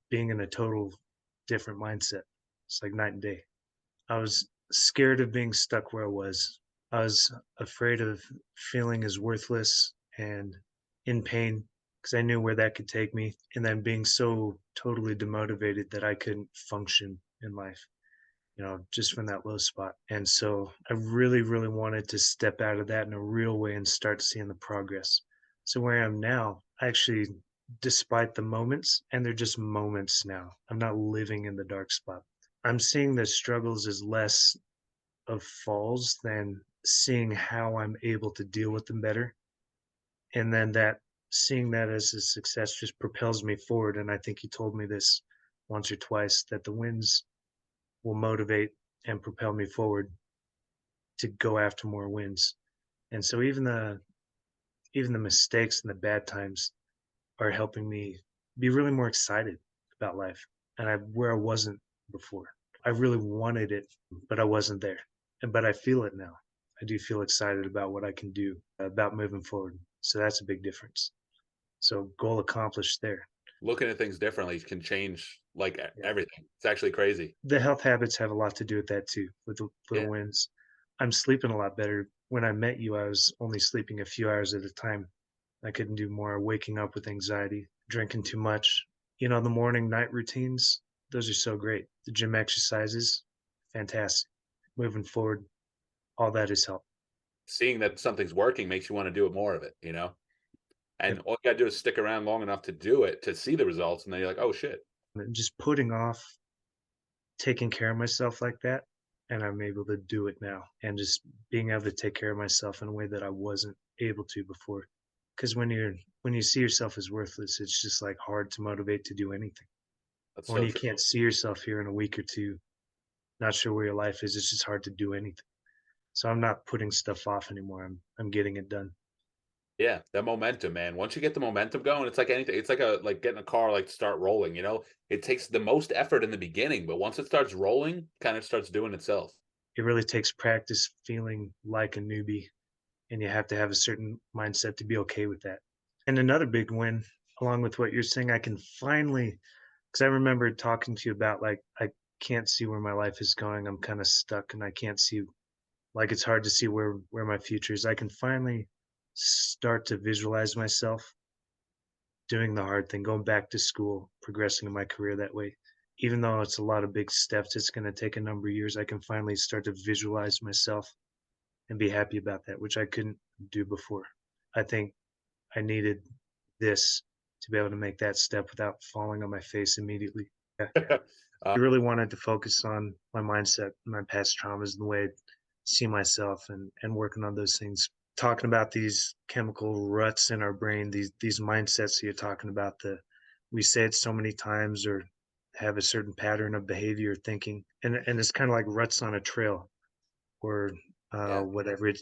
being in a total different mindset. It's like night and day. I was scared of being stuck where I was. I was afraid of feeling as worthless and in pain because I knew where that could take me, and then being so totally demotivated that I couldn't function in life, just from that low spot. And so I really, really wanted to step out of that in a real way and start seeing the progress. So where I am now, actually, despite the moments, and they're just moments now, I'm not living in the dark spot. I'm seeing the struggles as less of falls than seeing how I'm able to deal with them better. And then that seeing that as a success just propels me forward. And I think you told me this once or twice that the wins will motivate and propel me forward to go after more wins. And so even the mistakes and the bad times are helping me be really more excited about life. And where I wasn't before. I really wanted it, but I wasn't there. But I feel it now. I do feel excited about what I can do about moving forward. So that's a big difference. So goal accomplished there. Looking at things differently can change like Yeah. everything. It's actually crazy. The health habits have a lot to do with that too, with the Yeah. little wins. I'm sleeping a lot better. When I met you, I was only sleeping a few hours at a time. I couldn't do more, waking up with anxiety, drinking too much. The morning night routines, those are so great. The gym exercises, fantastic. Moving forward, all that has helped. Seeing that something's working makes you want to do it more of it, you know? And Yep. all you gotta do is stick around long enough to do it, to see the results, and then you're like, "Oh, shit." And just putting off taking care of myself like that, and I'm able to do it now, and just being able to take care of myself in a way that I wasn't able to before. Because when you see yourself as worthless, it's just like hard to motivate to do anything. That's When so you true. can't see yourself here in a week or two, not sure where your life is, it's just hard to do anything. So I'm not putting stuff off anymore. I'm getting it done. Yeah, that momentum, man. Once you get the momentum going, it's like anything. It's like getting a car, like, to start rolling, you know? It takes the most effort in the beginning, but once it starts rolling, kind of starts doing itself. It really takes practice feeling like a newbie, and you have to have a certain mindset to be okay with that. And another big win, along with what you're saying, I can finally, because I remember talking to you about like I can't see where my life is going. I'm kind of stuck, and I can't see, like, it's hard to see where my future is. I can finally start to visualize myself doing the hard thing, going back to school, progressing in my career that way. Even though it's a lot of big steps, it's going to take a number of years. I can finally start to visualize myself and be happy about that, which I couldn't do before. I think I needed this to be able to make that step without falling on my face immediately. Yeah. Uh, I really wanted to focus on my mindset, my past traumas, and the way I see myself, and working on those things. Talking about these chemical ruts in our brain, these mindsets that you're talking about, we say it so many times or have a certain pattern of behavior or thinking, and it's kind of like ruts on a trail or yeah, whatever.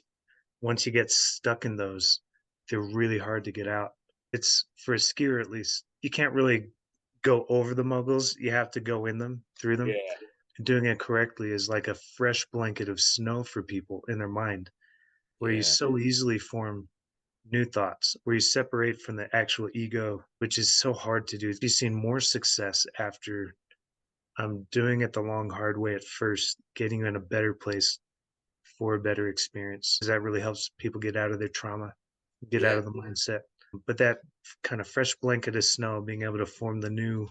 Once you get stuck in those, they're really hard to get out. It's for a skier at least. You can't really go over the moguls. You have to go in them, through them. yeah, Doing it correctly is like a fresh blanket of snow for people in their mind, where you yeah. so easily form new thoughts, where you separate from the actual ego, which is so hard to do. You've seen more success after doing it the long, hard way at first, getting you in a better place for a better experience. 'Cause that really helps people get out of their trauma, get out Yeah. of the mindset. But that kind of fresh blanket of snow, being able to form the new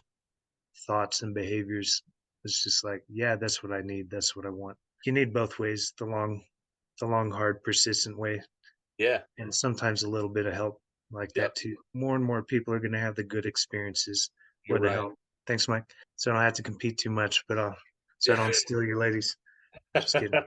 thoughts and behaviors is just like, yeah, that's what I need. That's what I want. You need both ways, the long, hard, persistent way, Yeah. and sometimes a little bit of help like Yep. that too. More and more people are going to have the good experiences You're or the right. help. Thanks, Mike. So I don't have to compete too much, but so I Yeah. don't steal your ladies. Just kidding.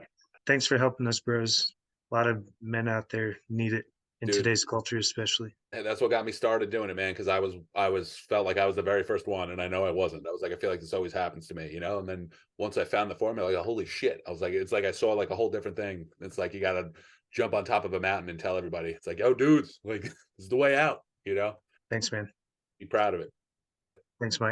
Thanks for helping us, bros. A lot of men out there need it in Dude, today's culture, especially. and that's what got me started doing it, man. Because I was felt like I was the very first one, and I know I wasn't. I was like, I feel like this always happens to me, you know? And then once I found the formula, like, holy shit. I was like, it's like I saw, like, a whole different thing. It's like you gotta jump on top of a mountain and tell everybody. It's like, "Yo, dudes, like, this is the way out," you know? Thanks, man. Be proud of it. Thanks, Mike.